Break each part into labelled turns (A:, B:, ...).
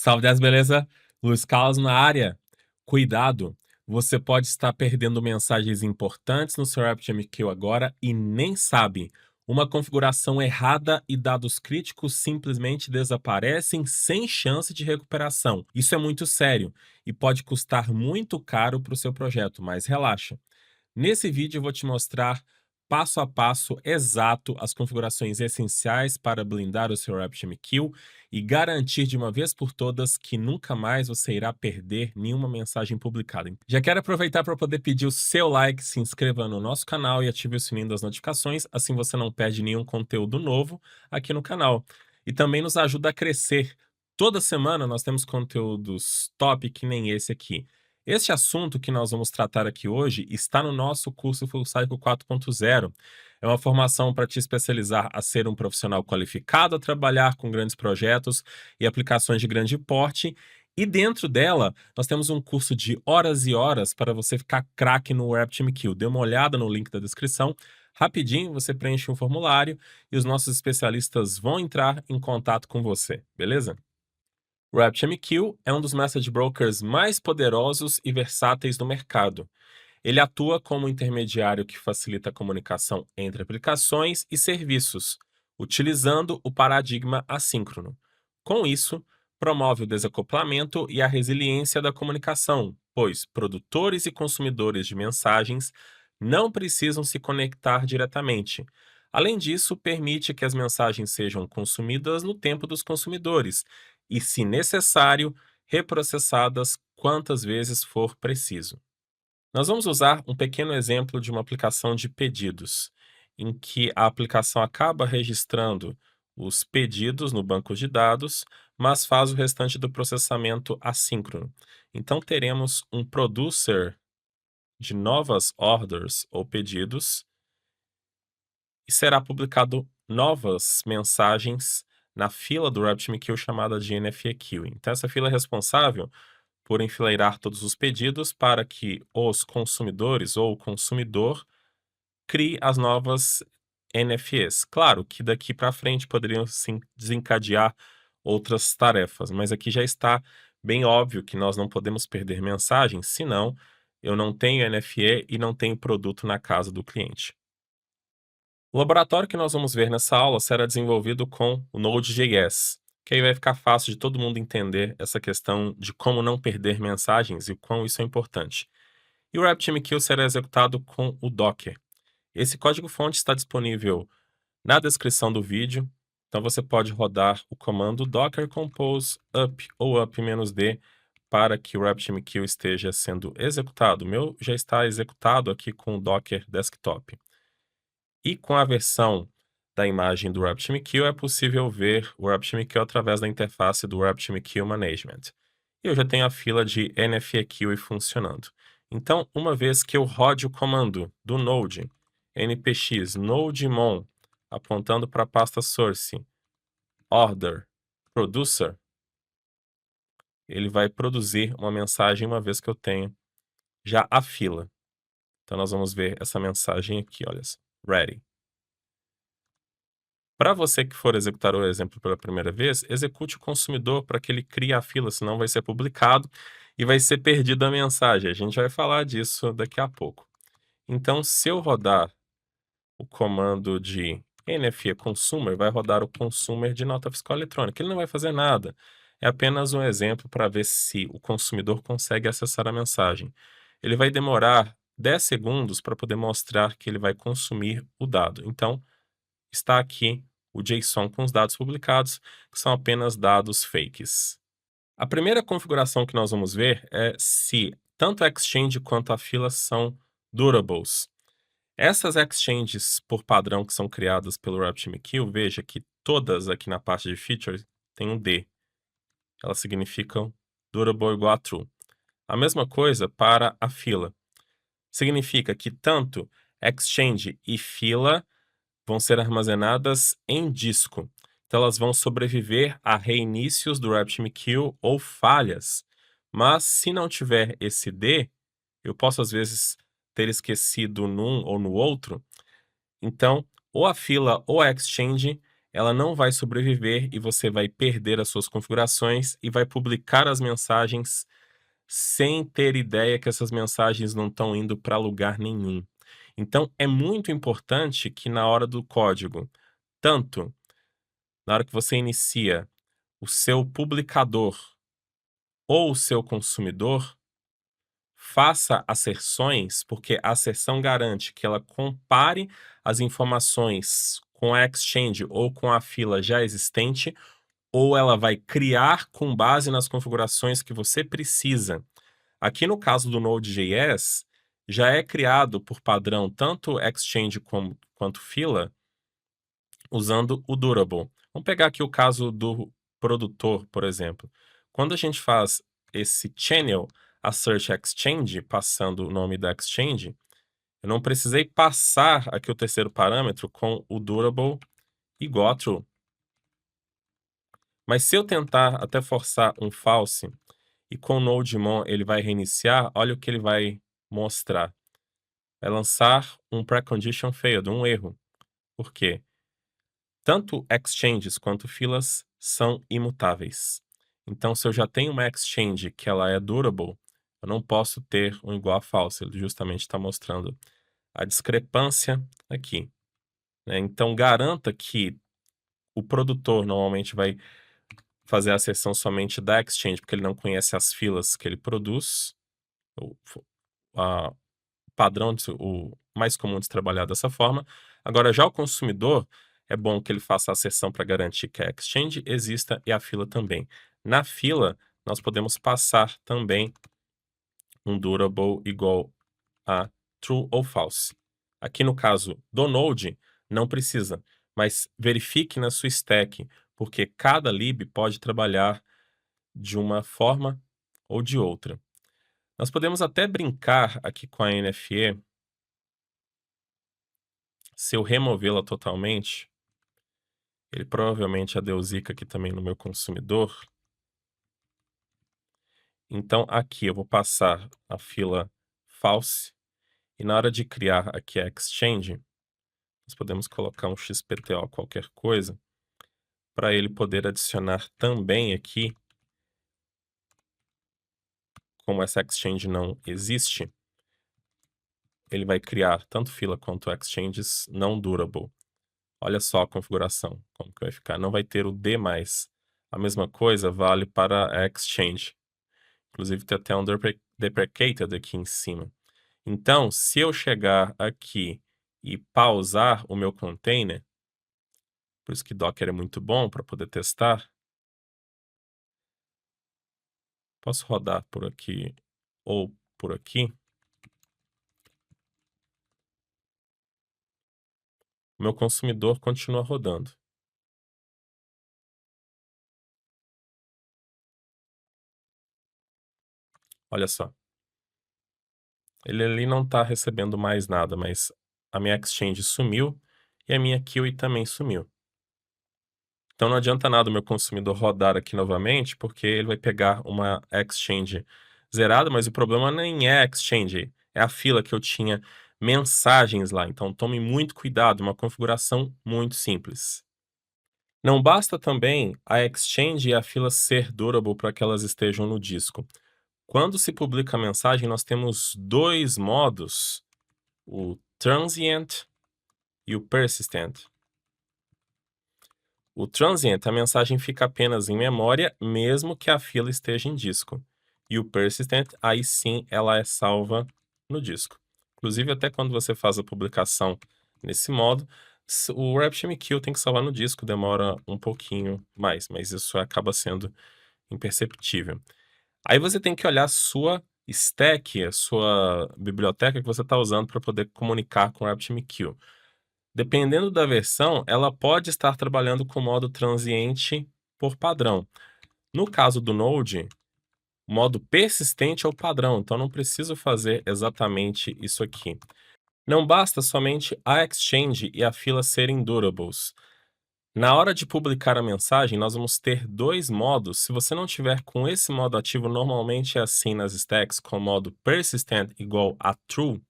A: Salve das beleza? Luiz Carlos na área. Cuidado, você pode estar perdendo mensagens importantes no seu RabbitMQ agora e nem sabe. Uma configuração errada e dados críticos simplesmente desaparecem sem chance de recuperação. Isso é muito sério e pode custar muito caro para o seu projeto, mas relaxa. Nesse vídeo eu vou te mostrar passo a passo exato as configurações essenciais para blindar o seu RabbitMQ e garantir de uma vez por todas que nunca mais você irá perder nenhuma mensagem publicada. Já quero aproveitar para poder pedir o seu like, se inscreva no nosso canal e ative o sininho das notificações, assim você não perde nenhum conteúdo novo aqui no canal. E também nos ajuda a crescer. Toda semana nós temos conteúdos top que nem esse aqui. Este assunto que nós vamos tratar aqui hoje está no nosso curso Full Cycle 4.0. É uma formação para te especializar a ser um profissional qualificado a trabalhar com grandes projetos e aplicações de grande porte. E dentro dela, nós temos um curso de horas e horas para você ficar craque no RabbitMQ. Dê uma olhada no link da descrição. Rapidinho, você preenche um formulário e os nossos especialistas vão entrar em contato com você, beleza? O RabbitMQ é um dos message brokers mais poderosos e versáteis do mercado. Ele atua como intermediário que facilita a comunicação entre aplicações e serviços, utilizando o paradigma assíncrono. Com isso, promove o desacoplamento e a resiliência da comunicação, pois produtores e consumidores de mensagens não precisam se conectar diretamente. Além disso, permite que as mensagens sejam consumidas no tempo dos consumidores e, se necessário, reprocessadas quantas vezes for preciso. Nós vamos usar um pequeno exemplo de uma aplicação de pedidos, em que a aplicação acaba registrando os pedidos no banco de dados, mas faz o restante do processamento assíncrono. Então, teremos um producer de novas orders ou pedidos e será publicado novas mensagens na fila do RabbitMQ chamada de NFEQ. Então, essa fila é responsável por enfileirar todos os pedidos para que os consumidores ou o consumidor crie as novas NFEs. Claro que daqui para frente poderiam sim desencadear outras tarefas, mas aqui já está bem óbvio que nós não podemos perder mensagens, senão eu não tenho NFE e não tenho produto na casa do cliente. O laboratório que nós vamos ver nessa aula será desenvolvido com o Node.js, que aí vai ficar fácil de todo mundo entender essa questão de como não perder mensagens e o quão isso é importante. E o RabbitMQ será executado com o Docker. Esse código-fonte está disponível na descrição do vídeo, então você pode rodar o comando docker compose up ou up-d para que o RabbitMQ esteja sendo executado. O meu já está executado aqui com o Docker Desktop. E com a versão da imagem do RabbitMQ é possível ver o RabbitMQ através da interface do RabbitMQ Management. E eu já tenho a fila de NFEQ funcionando. Então, uma vez que eu rode o comando do Node, npx nodemon, apontando para a pasta source, order, producer, ele vai produzir uma mensagem uma vez que eu tenho já a fila. Então, nós vamos ver essa mensagem aqui, olha só, ready. Para você que for executar o exemplo pela primeira vez, execute o consumidor para que ele crie a fila, senão vai ser publicado e vai ser perdida a mensagem. A gente vai falar disso daqui a pouco. Então, se eu rodar o comando de NFE consumer, vai rodar o consumer de nota fiscal eletrônica. Ele não vai fazer nada. É apenas um exemplo para ver se o consumidor consegue acessar a mensagem. Ele vai demorar 10 segundos para poder mostrar que ele vai consumir o dado. Então, está aqui o JSON com os dados publicados, que são apenas dados fakes. A primeira configuração que nós vamos ver é se tanto a Exchange quanto a fila são durables. Essas exchanges por padrão que são criadas pelo RabbitMQ, veja que todas aqui na parte de features têm um D. Elas significam durable igual a true. A mesma coisa para a fila. Significa que tanto exchange e fila vão ser armazenadas em disco. Então, elas vão sobreviver a reinícios do RabbitMQ ou falhas. Mas, se não tiver esse D, eu posso, às vezes, ter esquecido num ou no outro. Então, ou a fila ou a exchange, ela não vai sobreviver e você vai perder as suas configurações e vai publicar as mensagens sem ter ideia que essas mensagens não estão indo para lugar nenhum. Então, é muito importante que na hora do código, tanto na hora que você inicia o seu publicador ou o seu consumidor, faça asserções, porque a asserção garante que ela compare as informações com a exchange ou com a fila já existente, ou ela vai criar com base nas configurações que você precisa. Aqui no caso do Node.js, já é criado por padrão tanto exchange quanto fila, usando o Durable. Vamos pegar aqui o caso do produtor, por exemplo. Quando a gente faz esse channel assert exchange, passando o nome da exchange, eu não precisei passar aqui o terceiro parâmetro com o Durable igual a true. Mas se eu tentar até forçar um false, e com o nodemon ele vai reiniciar, olha o que ele vai mostrar. Vai lançar um precondition failed, um erro. Por quê? Tanto exchanges quanto filas são imutáveis. Então, se eu já tenho uma exchange que ela é durable, eu não posso ter um igual a false. Ele justamente está mostrando a discrepância aqui, né? Então, garanta que o produtor normalmente vai fazer a acessão somente da exchange, porque ele não conhece as filas que ele produz. A padrão, o mais comum de se trabalhar dessa forma. Agora, já o consumidor, é bom que ele faça a acessão para garantir que a exchange exista e a fila também. Na fila, nós podemos passar também um durable igual a true ou false. Aqui no caso do Node, não precisa, mas verifique na sua stack, porque cada lib pode trabalhar de uma forma ou de outra. Nós podemos até brincar aqui com a NFE. Se eu removê-la totalmente, ele provavelmente adeusica aqui também no meu consumidor. Então, aqui eu vou passar a fila false, e na hora de criar aqui a exchange, nós podemos colocar um XPTO qualquer coisa, para ele poder adicionar também aqui, como essa exchange não existe, ele vai criar tanto fila quanto exchanges não durable. Olha só a configuração, como que vai ficar. Não vai ter o D+. A mesma coisa vale para a exchange. Inclusive tem até um deprecated aqui em cima. Então, se eu chegar aqui e pausar o meu container, por isso que Docker é muito bom para poder testar, posso rodar por aqui ou por aqui. O meu consumidor continua rodando. Olha só. Ele ali não está recebendo mais nada, mas a minha exchange sumiu e a minha QA também sumiu. Então não adianta nada o meu consumidor rodar aqui novamente, porque ele vai pegar uma exchange zerada, mas o problema nem é a exchange, é a fila que eu tinha mensagens lá. Então tome muito cuidado, uma configuração muito simples. Não basta também a exchange e a fila ser durable para que elas estejam no disco. Quando se publica a mensagem, nós temos dois modos, o transient e o persistent. O transient, a mensagem fica apenas em memória, mesmo que a fila esteja em disco. E o persistent, aí sim, ela é salva no disco. Inclusive, até quando você faz a publicação nesse modo, o RabbitMQ tem que salvar no disco, demora um pouquinho mais, mas isso acaba sendo imperceptível. Aí você tem que olhar a sua stack, a sua biblioteca que você está usando para poder comunicar com o RabbitMQ. Dependendo da versão, ela pode estar trabalhando com modo transiente por padrão. No caso do Node, o modo persistente é o padrão, então não preciso fazer exatamente isso aqui. Não basta somente a exchange e a fila serem durables. Na hora de publicar a mensagem, nós vamos ter dois modos. Se você não tiver com esse modo ativo, normalmente é assim nas stacks, com o modo persistent igual a true,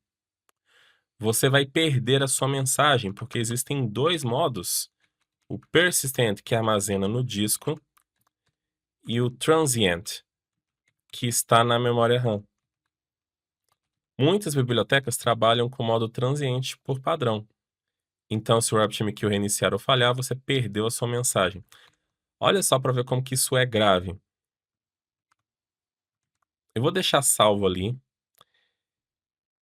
A: você vai perder a sua mensagem, porque existem dois modos o persistent, que armazena no disco, e o transient, que está na memória RAM. Muitas bibliotecas trabalham com modo transiente por padrão. Então, se o RabbitMQ reiniciar ou falhar, você perdeu a sua mensagem. Olha só para ver como que isso é grave. Eu vou deixar salvo ali.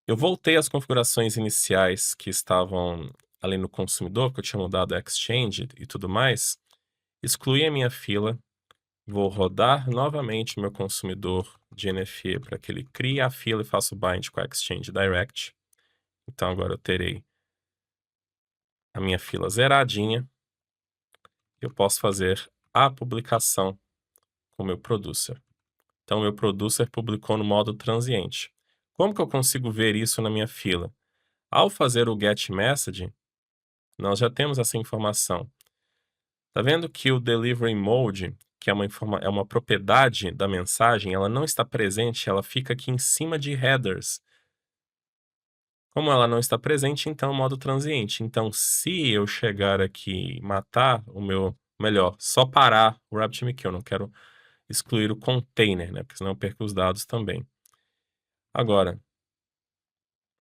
A: Eu voltei às configurações iniciais que estavam ali no consumidor, que eu tinha mudado a Exchange e tudo mais. Excluí a minha fila. Vou rodar novamente o meu consumidor de NFE para que ele crie a fila e faça o bind com a Exchange Direct. Então agora eu terei a minha fila zeradinha. Eu posso fazer a publicação com o meu producer. Então, o meu producer publicou no modo transiente. Como que eu consigo ver isso na minha fila? Ao fazer o get message, nós já temos essa informação. Tá vendo que o delivery mode, que é uma propriedade da mensagem, ela não está presente, ela fica aqui em cima de headers. Como ela não está presente, então é o modo transiente. Então, se eu chegar aqui e matar melhor, só parar o RabbitMQ, eu não quero excluir o container, né? Porque senão eu perco os dados também. Agora,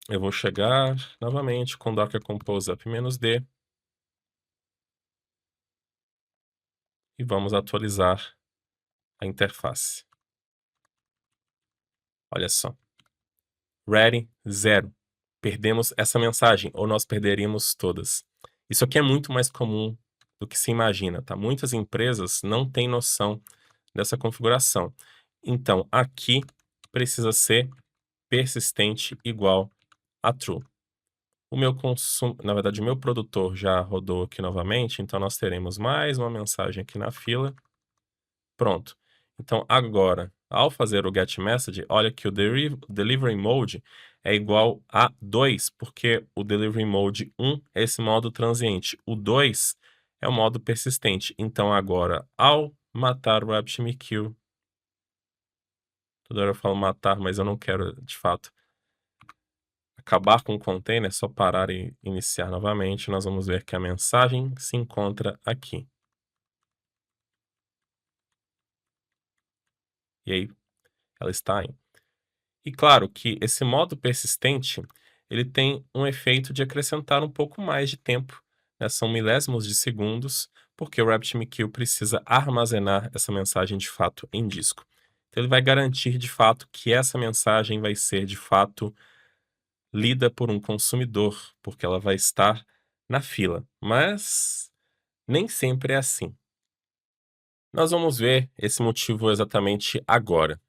A: eu vou chegar novamente com Docker Compose up-d e vamos atualizar a interface. Olha só. Ready, 0. Perdemos essa mensagem, ou nós perderíamos todas. Isso aqui é muito mais comum do que se imagina, tá? Muitas empresas não têm noção dessa configuração. Então, aqui precisa ser persistente igual a true. Na verdade, o meu produtor já rodou aqui novamente, então nós teremos mais uma mensagem aqui na fila. Pronto. Então, agora, ao fazer o get message, olha que o delivery mode é igual a 2, porque o delivery mode 1 é esse modo transiente. O 2 é o modo persistente. Então, agora, ao matar o RabbitMQ, toda hora eu falo matar, mas eu não quero, de fato, acabar com o container, é só parar e iniciar novamente. Nós vamos ver que a mensagem se encontra aqui. E aí, ela está aí. E claro que esse modo persistente, ele tem um efeito de acrescentar um pouco mais de tempo, né? São milésimos de segundos, porque o RabbitMQ precisa armazenar essa mensagem de fato em disco. Então ele vai garantir de fato que essa mensagem vai ser de fato lida por um consumidor, porque ela vai estar na fila. Mas nem sempre é assim. Nós vamos ver esse motivo exatamente agora.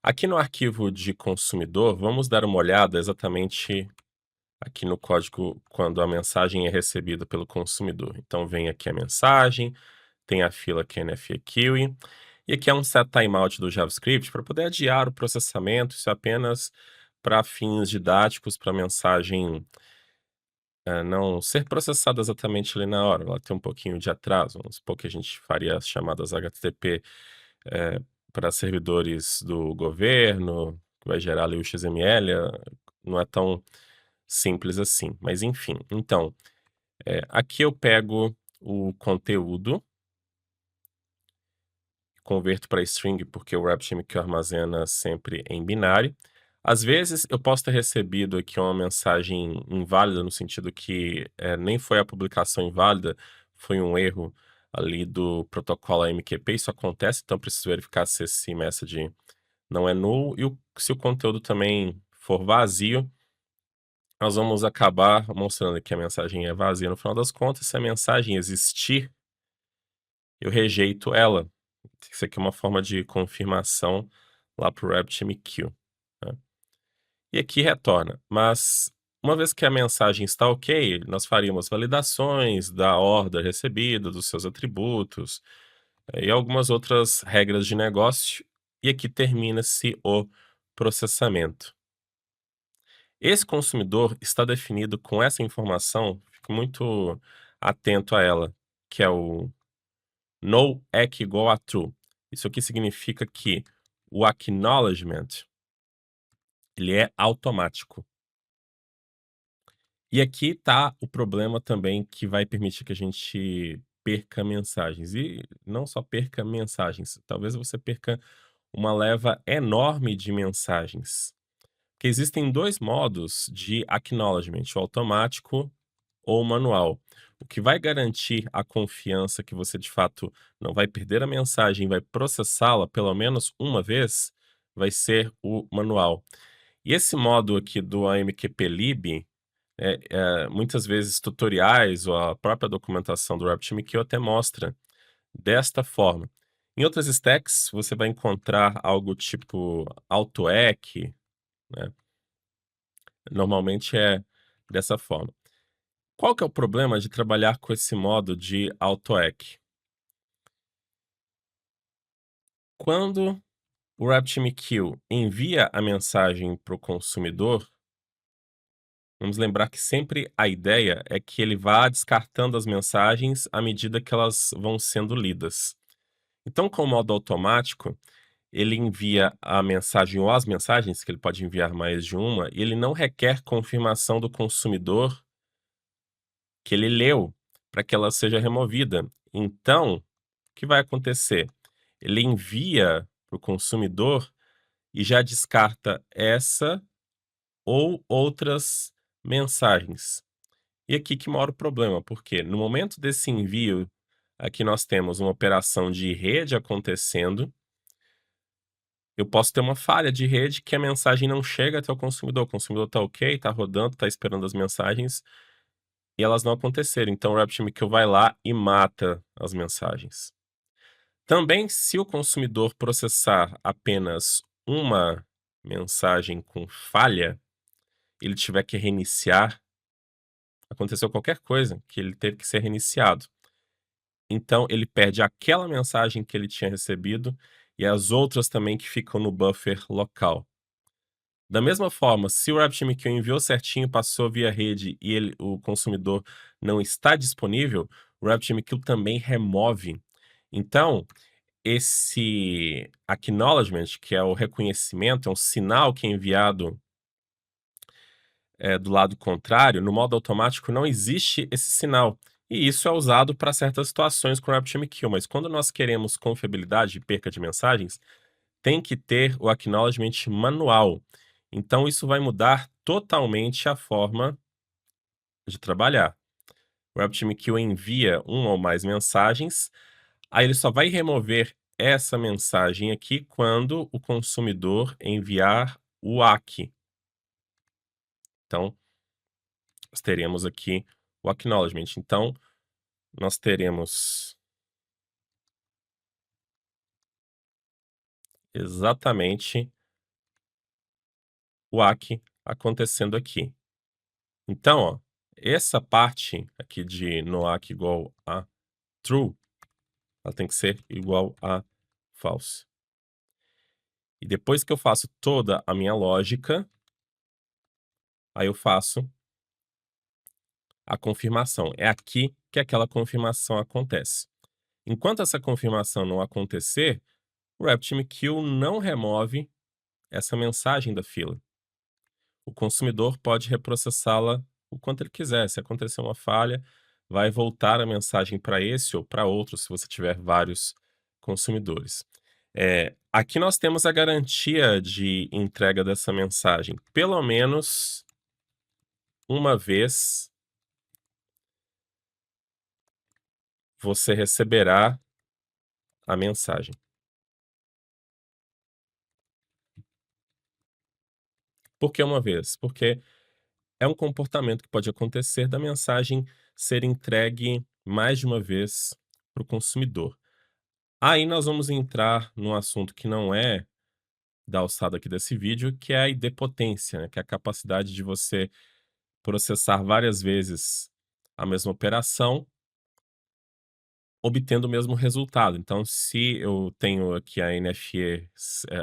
A: Aqui no arquivo de consumidor, vamos dar uma olhada exatamente aqui no código quando a mensagem é recebida pelo consumidor. Então, vem aqui a mensagem, tem a fila KNF Kiwi, e aqui é um set timeout do JavaScript para poder adiar o processamento, isso é apenas para fins didáticos, para a mensagem não ser processada exatamente ali na hora, ela tem um pouquinho de atraso, vamos supor que a gente faria as chamadas HTTP para servidores do governo, que vai gerar ali o XML, não é tão simples assim, mas enfim. Então, aqui eu pego o conteúdo, converto para string, porque o RabbitMQ armazena sempre em binário. Às vezes, eu posso ter recebido aqui uma mensagem inválida, no sentido que nem foi a publicação inválida, foi um erro ali do protocolo AMQP, isso acontece, então eu preciso verificar se esse message não é null, e se o conteúdo também for vazio, nós vamos acabar mostrando que a mensagem é vazia no final das contas. Se a mensagem existir, eu rejeito ela. Isso aqui é uma forma de confirmação lá para o RabbitMQ, né? E aqui retorna, mas uma vez que a mensagem está ok, nós faríamos validações da order recebida, dos seus atributos, e algumas outras regras de negócio, e aqui termina-se o processamento. Esse consumidor está definido com essa informação, fique muito atento a ela, que é o no eq igual a true. Isso aqui significa que o acknowledgement ele é automático. E aqui tá o problema também que vai permitir que a gente perca mensagens. E não só perca mensagens, talvez você perca uma leva enorme de mensagens. Que existem 2 modos de acknowledgement, o automático ou manual. O que vai garantir a confiança que você de fato não vai perder a mensagem, vai processá-la pelo menos uma vez, vai ser o manual. E esse modo aqui do AMQP-lib, muitas vezes tutoriais ou a própria documentação do RabbitMQ até mostra desta forma. Em outras stacks, você vai encontrar algo tipo AutoEck, né? Normalmente é dessa forma. Qual que é o problema de trabalhar com esse modo de AutoEck? Quando o RabbitMQ envia a mensagem para o consumidor, vamos lembrar que sempre a ideia é que ele vá descartando as mensagens à medida que elas vão sendo lidas. Então, com o modo automático, ele envia a mensagem ou as mensagens, que ele pode enviar mais de uma, e ele não requer confirmação do consumidor que ele leu para que ela seja removida. Então, o que vai acontecer? Ele envia para o consumidor e já descarta essa ou outras mensagens. E aqui que mora o problema, porque no momento desse envio, aqui nós temos uma operação de rede acontecendo. Eu posso ter uma falha de rede que a mensagem não chega até o consumidor está ok, está rodando, está esperando as mensagens, e elas não aconteceram. Então o RabbitMQ vai lá e mata as mensagens. Também, se o consumidor processar apenas uma mensagem com falha, ele tiver que reiniciar, aconteceu qualquer coisa que ele teve que ser reiniciado. Então ele perde aquela mensagem que ele tinha recebido e as outras também que ficam no buffer local. Da mesma forma, se o RabbitMQ enviou certinho, passou via rede e o consumidor não está disponível, o RabbitMQ também remove. Então, esse acknowledgement, que é o reconhecimento, é um sinal que é enviado do lado contrário, no modo automático não existe esse sinal. E isso é usado para certas situações com o RabbitMQ, mas quando nós queremos confiabilidade e perca de mensagens, tem que ter o acknowledgement manual. Então isso vai mudar totalmente a forma de trabalhar. O RabbitMQ envia uma ou mais mensagens, aí ele só vai remover essa mensagem aqui quando o consumidor enviar o ACK. Então, nós teremos aqui o acknowledgement. Então, nós teremos exatamente o ACK acontecendo aqui. Então, ó, essa parte aqui de no ACK igual a true, ela tem que ser igual a false. E depois que eu faço toda a minha lógica, aí eu faço a confirmação. É aqui que aquela confirmação acontece. Enquanto essa confirmação não acontecer, o RabbitMQ não remove essa mensagem da fila. O consumidor pode reprocessá-la o quanto ele quiser. Se acontecer uma falha, vai voltar a mensagem para esse ou para outro, se você tiver vários consumidores. Aqui nós temos a garantia de entrega dessa mensagem. Pelo menos uma vez você receberá a mensagem. Por que uma vez? Porque é um comportamento que pode acontecer da mensagem ser entregue mais de uma vez para o consumidor. Aí nós vamos entrar num assunto que não é da alçada aqui desse vídeo, que é a idempotência, né? Que é a capacidade de você processar várias vezes a mesma operação, obtendo o mesmo resultado. Então, se eu tenho aqui a NFE,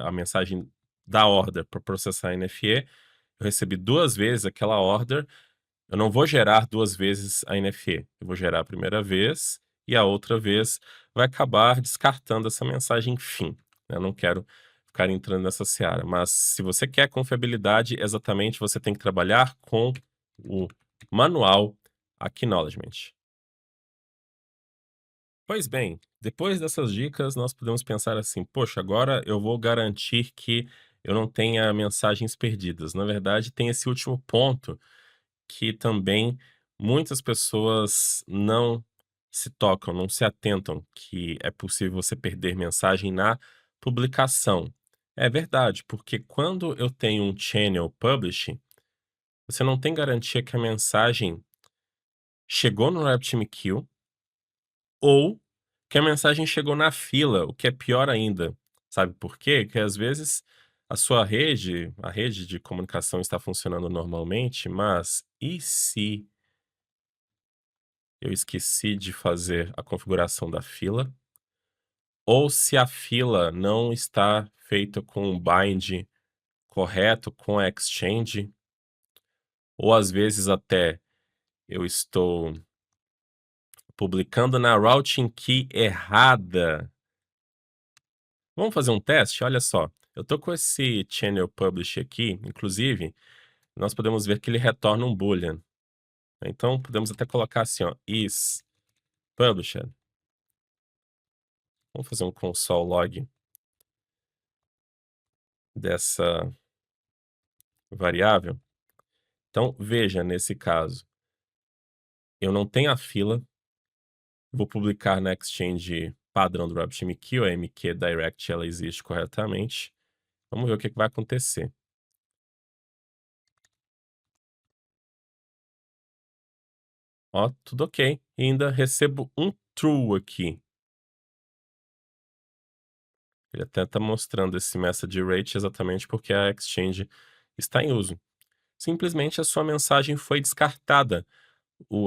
A: a mensagem da order para processar a NFE, eu recebi 2 vezes aquela order, eu não vou gerar 2 vezes a NFE. Eu vou gerar a primeira vez e a outra vez vai acabar descartando essa mensagem fim. Eu não quero ficar entrando nessa seara. Mas se você quer confiabilidade, exatamente, você tem que trabalhar com o manual acknowledgement. Pois bem, depois dessas dicas, nós podemos pensar assim: poxa, agora eu vou garantir que eu não tenha mensagens perdidas. Na verdade, tem esse último ponto que também muitas pessoas não se tocam, não se atentam, que é possível você perder mensagem na publicação. É verdade, porque quando eu tenho um channel publish, você não tem garantia que a mensagem chegou no RabbitMQ ou que a mensagem chegou na fila, o que é pior ainda. Sabe por quê? Que às vezes a sua rede, a rede de comunicação está funcionando normalmente, mas e se eu esqueci de fazer a configuração da fila? Ou se a fila não está feita com o bind correto com a Exchange? Ou às vezes até eu estou publicando na routing key errada. Vamos fazer um teste? Olha só, eu tô com esse channel publish aqui, inclusive, nós podemos ver que ele retorna um boolean. Então, podemos até colocar assim, ó, is published. Vamos fazer um console log dessa variável. Então, veja, nesse caso, eu não tenho a fila, vou publicar na Exchange padrão do RabbitMQ, a MQ Direct ela existe corretamente. Vamos ver o que vai acontecer. Ó, tudo ok. E ainda recebo um true aqui. Ele até está mostrando esse message rate exatamente porque a Exchange está em uso. Simplesmente a sua mensagem foi descartada.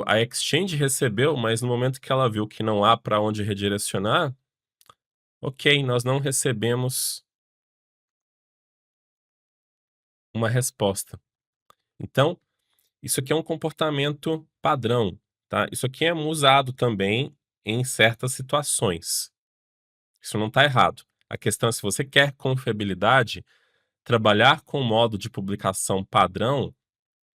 A: A Exchange recebeu, mas no momento que ela viu que não há para onde redirecionar, ok, nós não recebemos uma resposta. Então, isso aqui é um comportamento padrão, tá? Isso aqui é usado também em certas situações. Isso não está errado. A questão é se você quer confiabilidade, trabalhar com o modo de publicação padrão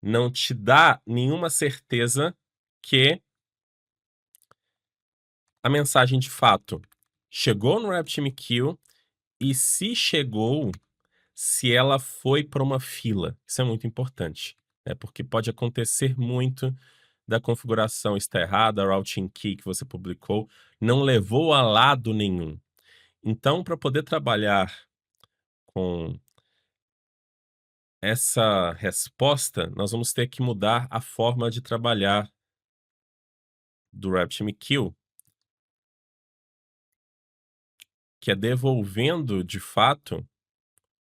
A: não te dá nenhuma certeza que a mensagem de fato chegou no RabbitMQ e se chegou, se ela foi para uma fila. Isso é muito importante, né? Porque pode acontecer muito da configuração estar errada, a routing key que você publicou não levou a lado nenhum. Então, para poder trabalhar com essa resposta, nós vamos ter que mudar a forma de trabalhar do RabbitMQ, que é devolvendo, de fato,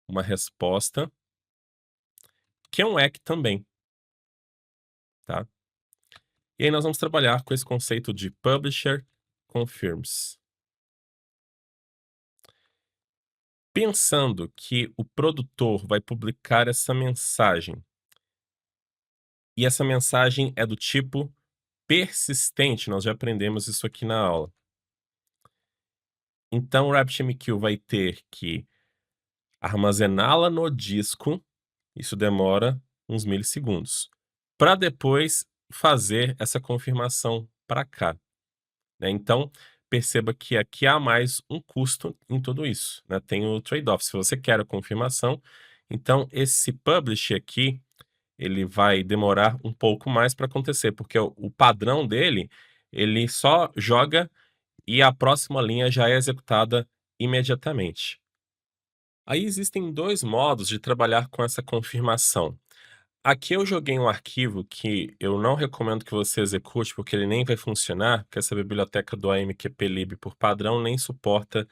A: uma resposta, que é um ACK também, tá? E aí nós vamos trabalhar com esse conceito de Publisher Confirms. Pensando que o produtor vai publicar essa mensagem, e essa mensagem é do tipo persistente, nós já aprendemos isso aqui na aula. Então o RabbitMQ vai ter que armazená-la no disco, isso demora uns milissegundos, para depois fazer essa confirmação para cá, né? Então, perceba que aqui há mais um custo em tudo isso, né? Tem o trade-off. Se você quer a confirmação, então esse publish aqui, ele vai demorar um pouco mais para acontecer, porque o padrão dele, ele só joga e a próxima linha já é executada imediatamente. Aí existem dois modos de trabalhar com essa confirmação. Aqui eu joguei um arquivo que eu não recomendo que você execute, porque ele nem vai funcionar, porque essa biblioteca do AMQP-lib por padrão nem suporta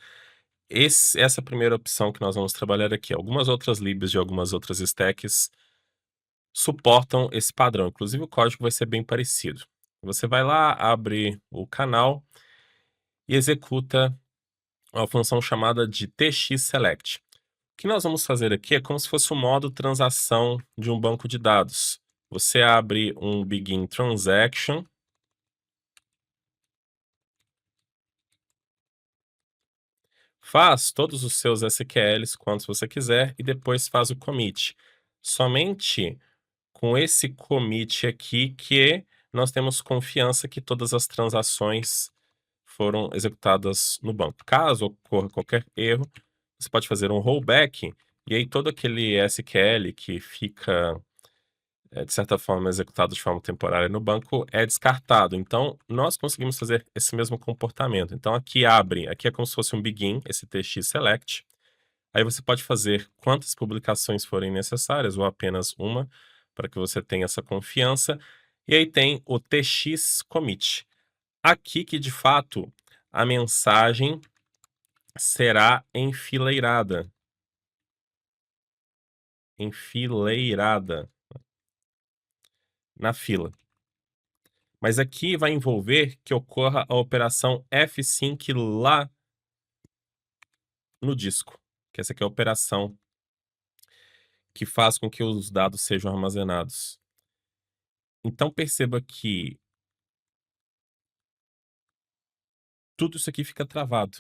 A: essa primeira opção que nós vamos trabalhar aqui. Algumas outras libs de algumas outras stacks suportam esse padrão, inclusive o código vai ser bem parecido. Você vai lá, abre o canal e executa uma função chamada de txselect. O que nós vamos fazer aqui é como se fosse o modo transação de um banco de dados. Você abre um begin transaction, faz todos os seus SQLs quantos você quiser e depois faz o commit. Somente com esse commit aqui que nós temos confiança que todas as transações foram executadas no banco. Caso ocorra qualquer erro, você pode fazer um rollback, e aí todo aquele SQL que fica, de certa forma, executado de forma temporária no banco é descartado. Então, nós conseguimos fazer esse mesmo comportamento. Então, aqui é como se fosse um begin, esse tx select. Aí você pode fazer quantas publicações forem necessárias, ou apenas uma, para que você tenha essa confiança. E aí tem o tx commit. Aqui que, de fato, a mensagem será enfileirada. Enfileirada na fila. Mas aqui vai envolver que ocorra a operação fsync lá no disco, que essa aqui é a operação que faz com que os dados sejam armazenados. Então perceba que tudo isso aqui fica travado,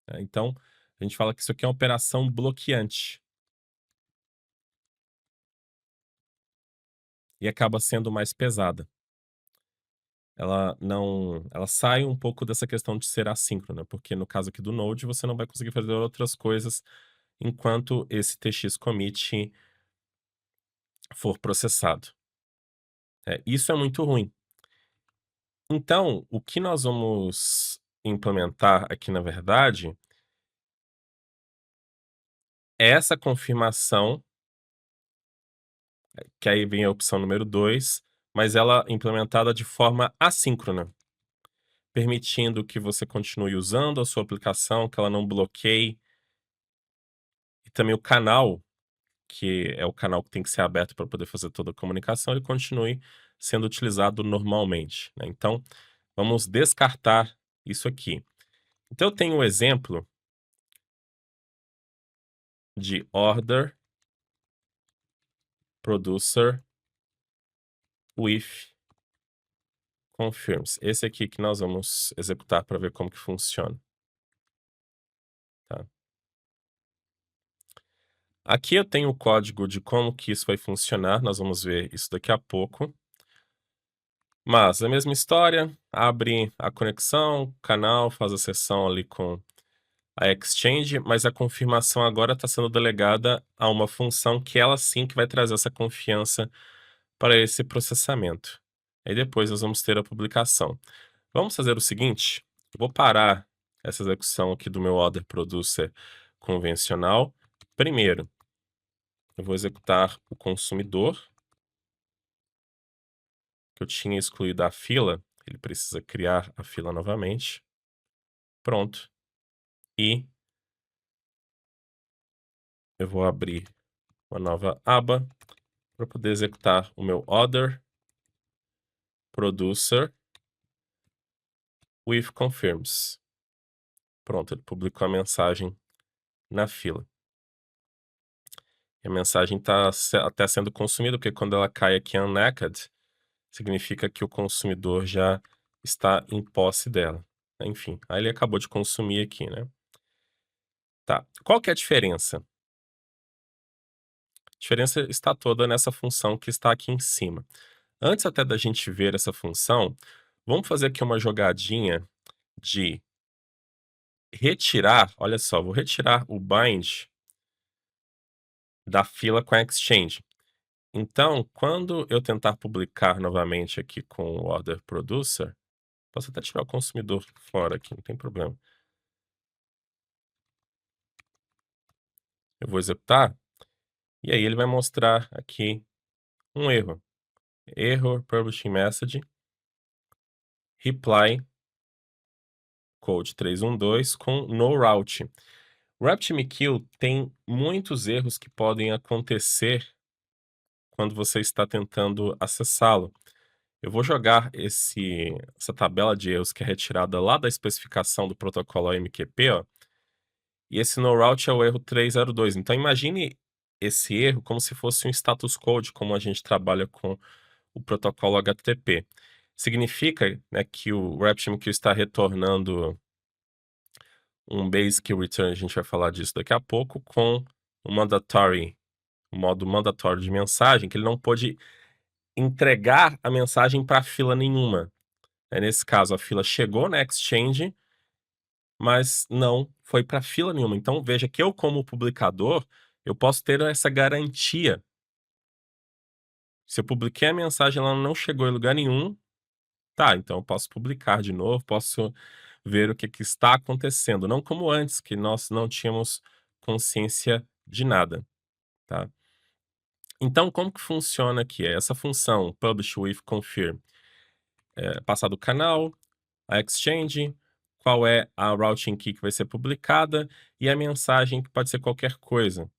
A: né? Então, a gente fala que isso aqui é uma operação bloqueante. E acaba sendo mais pesada. Ela sai um pouco dessa questão de ser assíncrona, porque no caso aqui do Node, você não vai conseguir fazer outras coisas enquanto esse tx commit for processado. Isso é muito ruim. Então, o que nós vamos implementar aqui, na verdade, é essa confirmação, que aí vem a opção número 2, mas ela implementada de forma assíncrona, permitindo que você continue usando a sua aplicação, que ela não bloqueie, e também o canal, que é o canal que tem que ser aberto para poder fazer toda a comunicação, ele continue sendo utilizado normalmente, né? Então, vamos descartar isso aqui. Então, eu tenho um exemplo de order producer with confirms. Esse aqui que nós vamos executar para ver como que funciona. Tá? Aqui eu tenho o código de como que isso vai funcionar, nós vamos ver isso daqui a pouco. Mas a mesma história, abre a conexão, canal, faz a sessão ali com a Exchange, mas a confirmação agora está sendo delegada a uma função que ela sim que vai trazer essa confiança para esse processamento. Aí depois nós vamos ter a publicação. Vamos fazer o seguinte, vou parar essa execução aqui do meu order producer convencional. Primeiro, eu vou executar o consumidor, que eu tinha excluído a fila, ele precisa criar a fila novamente. Pronto. E eu vou abrir uma nova aba para poder executar o meu order producer with confirms. Pronto, ele publicou a mensagem na fila. E a mensagem está até sendo consumida, porque quando ela cai aqui unnacked, significa que o consumidor já está em posse dela. Enfim, aí ele acabou de consumir aqui, né? Tá, qual que é a diferença? A diferença está toda nessa função que está aqui em cima. Antes até da gente ver essa função, vamos fazer aqui uma jogadinha de retirar, olha só, vou retirar o bind da fila com a Exchange. Então, quando eu tentar publicar novamente aqui com o order producer, posso até tirar o consumidor fora aqui, não tem problema. Eu vou executar, e aí ele vai mostrar aqui um erro. Error publishing message, reply code 312 com no route. O RabbitMQ tem muitos erros que podem acontecer quando você está tentando acessá-lo. Eu vou jogar essa tabela de erros que é retirada lá da especificação do protocolo AMQP, ó, e esse no route é o erro 302. Então imagine esse erro como se fosse um status code, como a gente trabalha com o protocolo HTTP. Significa, né, que o RabbitMQ está retornando um basic return, a gente vai falar disso daqui a pouco, com um mandatory o modo mandatório de mensagem, que ele não pôde entregar a mensagem para fila nenhuma. Nesse caso, a fila chegou na Exchange, mas não foi para fila nenhuma. Então veja que eu, como publicador, eu posso ter essa garantia. Se eu publiquei a mensagem, ela não chegou em lugar nenhum, tá, então eu posso publicar de novo, posso ver o que que está acontecendo, não como antes, que nós não tínhamos consciência de nada, tá. Então como que funciona aqui? Essa função publish with confirm, passar do canal, a exchange, qual é a routing key que vai ser publicada e a mensagem que pode ser qualquer coisa.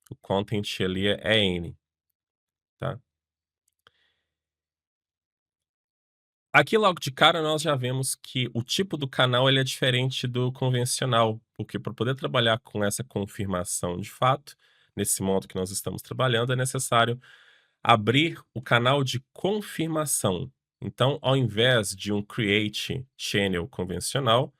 A: O content ali é N, tá. Aqui logo de cara nós já vemos que o tipo do canal ele é diferente do convencional, porque para poder trabalhar com essa confirmação de fato, nesse modo que nós estamos trabalhando, é necessário abrir o canal de confirmação. Então, ao invés de um create channel convencional,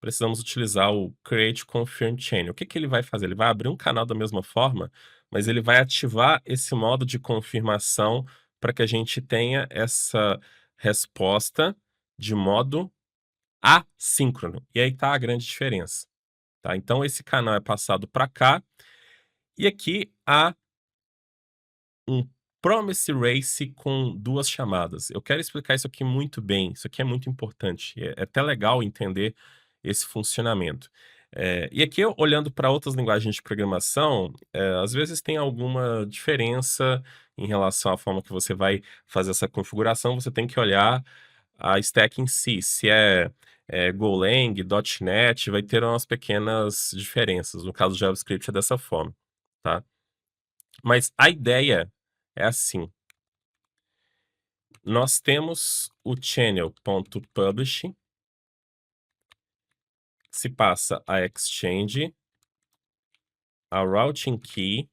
A: precisamos utilizar o create confirm channel. O que que ele vai fazer? Ele vai abrir um canal da mesma forma, mas ele vai ativar esse modo de confirmação para que a gente tenha essa resposta de modo assíncrono. E aí está a grande diferença, tá? Então esse canal é passado para cá e aqui há um promise race com 2 chamadas. Eu quero explicar isso aqui muito bem, isso aqui é muito importante, é até legal entender esse funcionamento. E aqui eu olhando para outras linguagens de programação, às vezes tem alguma diferença em relação à forma que você vai fazer essa configuração, você tem que olhar a stack em si, se é Golang, .NET, vai ter umas pequenas diferenças, no caso do JavaScript é dessa forma, tá. Mas a ideia é assim, nós temos o channel.publish, se passa a exchange, a routing key,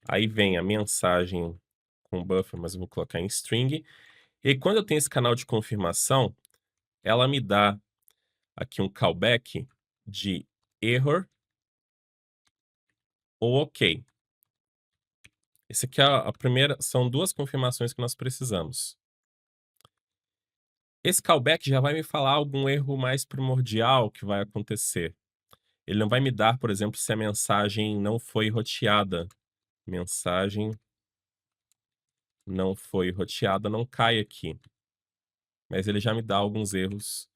A: aí vem a mensagem com buffer, mas eu vou colocar em string, e quando eu tenho esse canal de confirmação, ela me dá aqui um callback de error ou ok. Esse aqui é a primeira, são 2 confirmações que nós precisamos. Esse callback já vai me falar algum erro mais primordial que vai acontecer. Ele não vai me dar, por exemplo, se a mensagem não foi roteada. Mensagem não foi roteada, não cai aqui. Mas ele já me dá alguns erros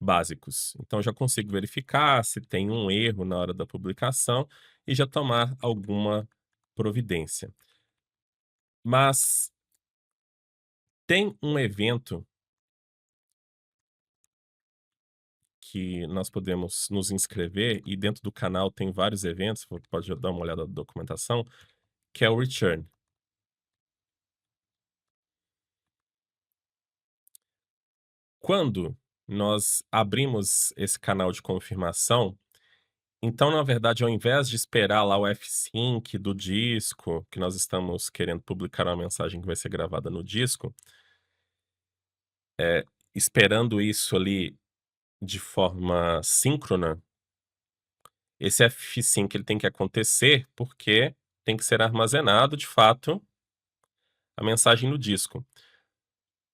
A: básicos. Então eu já consigo verificar se tem um erro na hora da publicação e já tomar alguma providência. Mas tem um evento que nós podemos nos inscrever e dentro do canal tem vários eventos, você pode dar uma olhada na documentação, que é o return. Quando nós abrimos esse canal de confirmação, então, na verdade, ao invés de esperar lá o F-Sync do disco, que nós estamos querendo publicar uma mensagem que vai ser gravada no disco, esperando isso ali de forma síncrona, esse F-Sync ele tem que acontecer porque tem que ser armazenado, de fato, a mensagem no disco.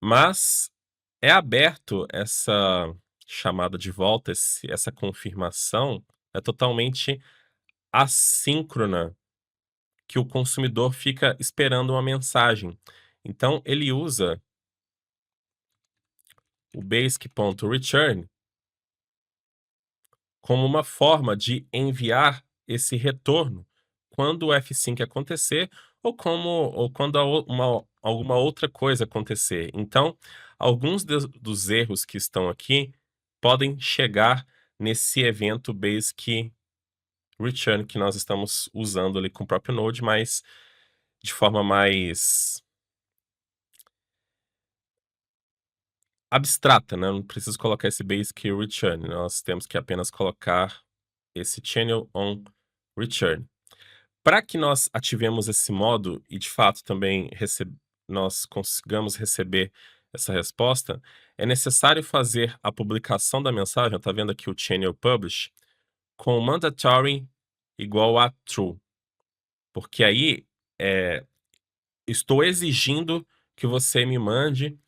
A: Mas é aberto essa chamada de volta, essa confirmação é totalmente assíncrona, que o consumidor fica esperando uma mensagem. Então ele usa o basic.return como uma forma de enviar esse retorno quando o F5 acontecer ou quando alguma outra coisa acontecer. Então, alguns dos erros que estão aqui podem chegar nesse evento basic return que nós estamos usando ali com o próprio Node, mas de forma mais abstrata, né, não preciso colocar esse basic return, nós temos que apenas colocar esse channel on return. Para que nós ativemos esse modo e de fato também nós consigamos receber essa resposta, é necessário fazer a publicação da mensagem, tá vendo aqui o channel publish? com mandatory igual a true. Porque aí estou exigindo que você me mande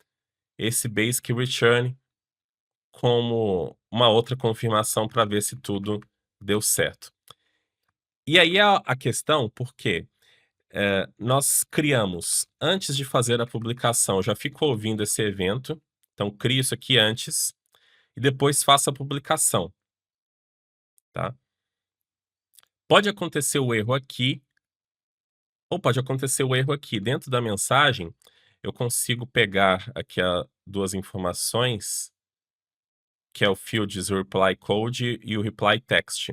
A: esse basic return como uma outra confirmação para ver se tudo deu certo. E aí a questão, por quê? Nós criamos, antes de fazer a publicação, já fico ouvindo esse evento, então crio isso aqui antes, e depois faço a publicação, tá? Pode acontecer o erro aqui, ou pode acontecer o erro aqui. Dentro da mensagem, eu consigo pegar aqui duas informações, que é o fields reply code e o reply text.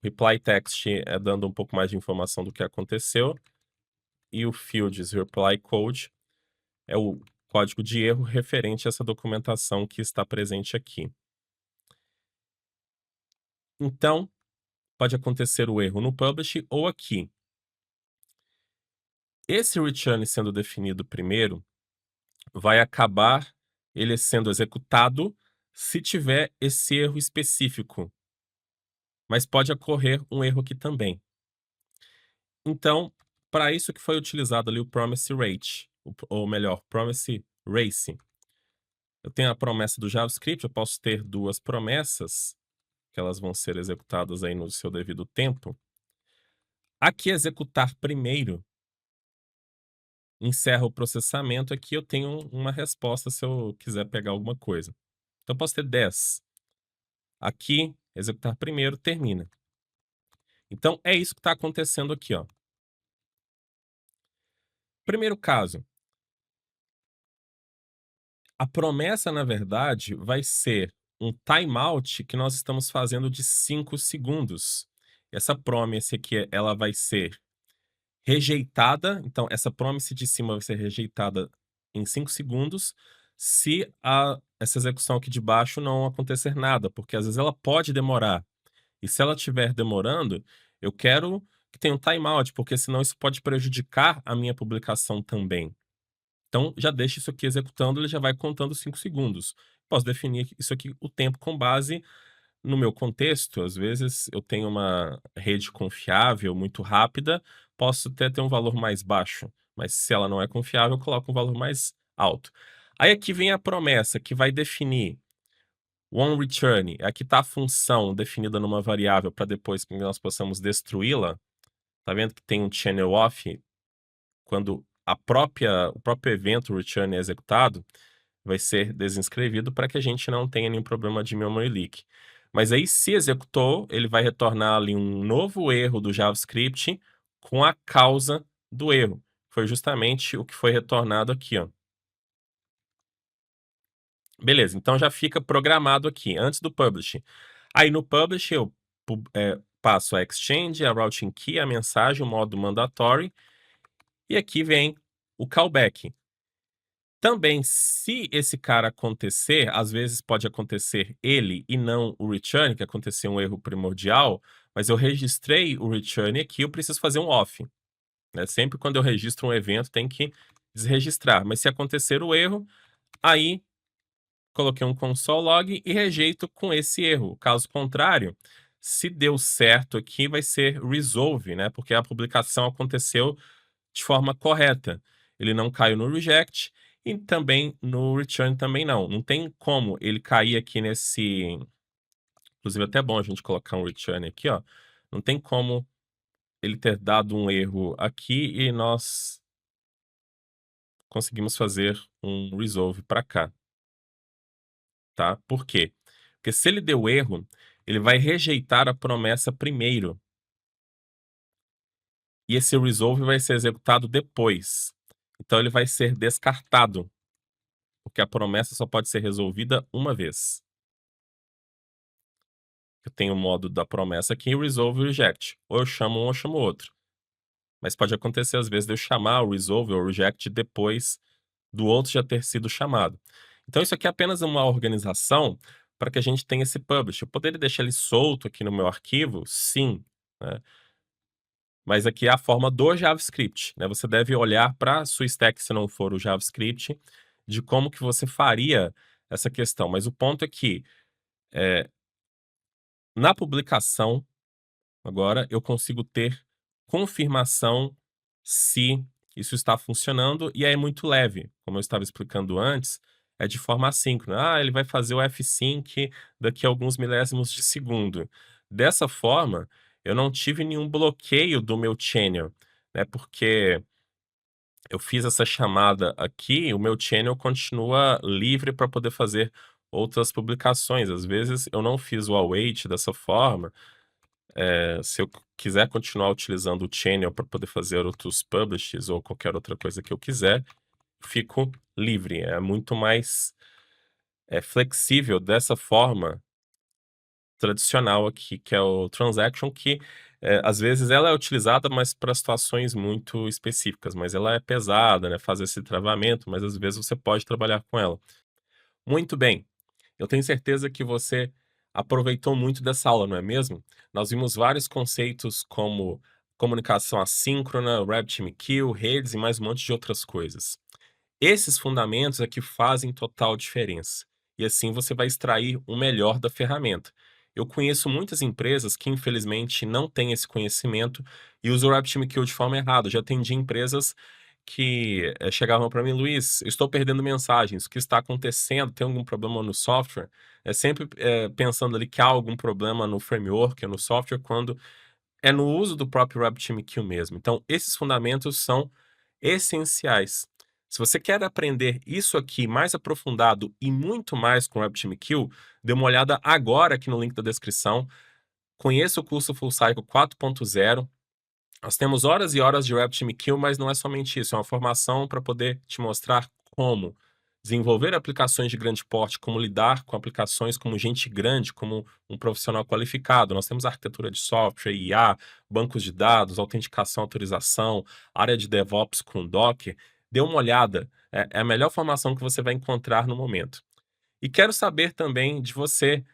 A: Reply text é dando um pouco mais de informação do que aconteceu, e o fields reply code é o código de erro referente a essa documentação que está presente aqui. Então, pode acontecer o erro no publish ou aqui. Esse return sendo definido primeiro, vai acabar ele sendo executado se tiver esse erro específico. Mas pode ocorrer um erro aqui também. Então, para isso que foi utilizado ali o promise rate, ou melhor, promise race. Eu tenho a promessa do JavaScript, eu posso ter duas promessas, que elas vão ser executadas aí no seu devido tempo. Aqui, executar primeiro, encerra o processamento, aqui eu tenho uma resposta se eu quiser pegar alguma coisa. Então, eu posso ter 10. Aqui, executar primeiro, termina. Então, é isso que está acontecendo aqui, ó. Primeiro caso. A promessa, na verdade, vai ser um timeout que nós estamos fazendo de 5 segundos. Essa promise aqui, ela vai ser rejeitada. Então, essa promise de cima vai ser rejeitada em 5 segundos se essa execução aqui de baixo não acontecer nada, porque às vezes ela pode demorar. E se ela estiver demorando, eu quero que tenha um timeout, porque senão isso pode prejudicar a minha publicação também. Então, já deixa isso aqui executando, ele já vai contando 5 segundos. Posso definir isso aqui, o tempo, com base no meu contexto. Às vezes, eu tenho uma rede confiável, muito rápida, posso até ter um valor mais baixo. Mas se ela não é confiável, eu coloco um valor mais alto. Aí aqui vem a promessa, que vai definir onReturn. Aqui está a função definida numa variável para depois que nós possamos destruí-la. Tá vendo que tem um channel off? Quando o próprio evento return é executado, vai ser desinscrevido para que a gente não tenha nenhum problema de memory leak. Mas aí, se executou, ele vai retornar ali um novo erro do JavaScript com a causa do erro. Foi justamente o que foi retornado aqui, ó. Beleza, então já fica programado aqui, antes do publish. Aí no publish eu passo a exchange, a routing key, a mensagem, o modo mandatory, e aqui vem o callback. Também, se esse cara acontecer, às vezes pode acontecer ele e não o return, que aconteceu um erro primordial, mas eu registrei o return aqui, eu preciso fazer um off, né? Sempre quando eu registro um evento, tem que desregistrar. Mas se acontecer o erro, aí coloquei um console log e rejeito com esse erro. Caso contrário, se deu certo aqui, vai ser resolve, né? Porque a publicação aconteceu de forma correta. Ele não caiu no reject e também no return também não. Não tem como ele cair aqui nesse... Inclusive, até é bom a gente colocar um return aqui, ó. Não tem como ele ter dado um erro aqui e nós conseguimos fazer um resolve para cá. Tá? Por quê? Porque se ele deu erro, ele vai rejeitar a promessa primeiro. E esse resolve vai ser executado depois. Então ele vai ser descartado, porque a promessa só pode ser resolvida uma vez. Eu tenho o modo da promessa aqui, resolve e reject. Ou eu chamo um ou eu chamo outro. Mas pode acontecer às vezes de eu chamar o resolve ou reject depois do outro já ter sido chamado. Então isso aqui é apenas uma organização para que a gente tenha esse publish. Eu poderia deixar ele solto aqui no meu arquivo? Sim, né? Mas aqui é a forma do JavaScript, né? Você deve olhar para a sua stack, se não for o JavaScript, de como que você faria essa questão. Mas o ponto é que Na publicação, agora, eu consigo ter confirmação se isso está funcionando, e aí é muito leve, como eu estava explicando antes, é de forma assíncrona. Ah, ele vai fazer o F-Sync daqui a alguns milésimos de segundo. Dessa forma, eu não tive nenhum bloqueio do meu channel, né, porque eu fiz essa chamada aqui, o meu channel continua livre para poder fazer outras publicações. Às vezes eu não fiz o await dessa forma, se eu quiser continuar utilizando o channel para poder fazer outros publishes ou qualquer outra coisa que eu quiser, fico livre. É muito mais, flexível dessa forma tradicional aqui, que é o transaction, que, às vezes ela é utilizada, mas para situações muito específicas, mas ela é pesada, né, faz esse travamento, mas às vezes você pode trabalhar com ela. Muito bem. Eu tenho certeza que você aproveitou muito dessa aula, não é mesmo? Nós vimos vários conceitos como comunicação assíncrona, RabbitMQ, redes e mais um monte de outras coisas. Esses fundamentos é que fazem total diferença. E assim você vai extrair o melhor da ferramenta. Eu conheço muitas empresas que, infelizmente, não têm esse conhecimento e usam o RabbitMQ de forma errada. Eu já atendi empresas que chegavam para mim, Luiz, eu estou perdendo mensagens, o que está acontecendo? Tem algum problema no software? É sempre pensando ali que há algum problema no framework, no software, quando é no uso do próprio RabbitMQ mesmo. Então, esses fundamentos são essenciais. Se você quer aprender isso aqui mais aprofundado e muito mais com o RabbitMQ, dê uma olhada agora aqui no link da descrição. Conheça o curso Full Cycle 4.0. Nós temos horas e horas de RabbitMQ, mas não é somente isso, é uma formação para poder te mostrar como desenvolver aplicações de grande porte, como lidar com aplicações como gente grande, como um profissional qualificado. Nós temos arquitetura de software, IA, bancos de dados, autenticação, autorização, área de DevOps com Docker. Dê uma olhada, é a melhor formação que você vai encontrar no momento. E quero saber também de você.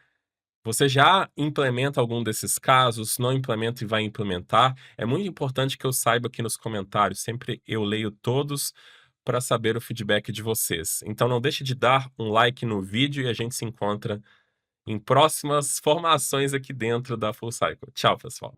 A: Você já implementa algum desses casos? Não implementa e vai implementar? É muito importante que eu saiba aqui nos comentários. Sempre eu leio todos para saber o feedback de vocês. Então não deixe de dar um like no vídeo e a gente se encontra em próximas formações aqui dentro da Full Cycle. Tchau, pessoal.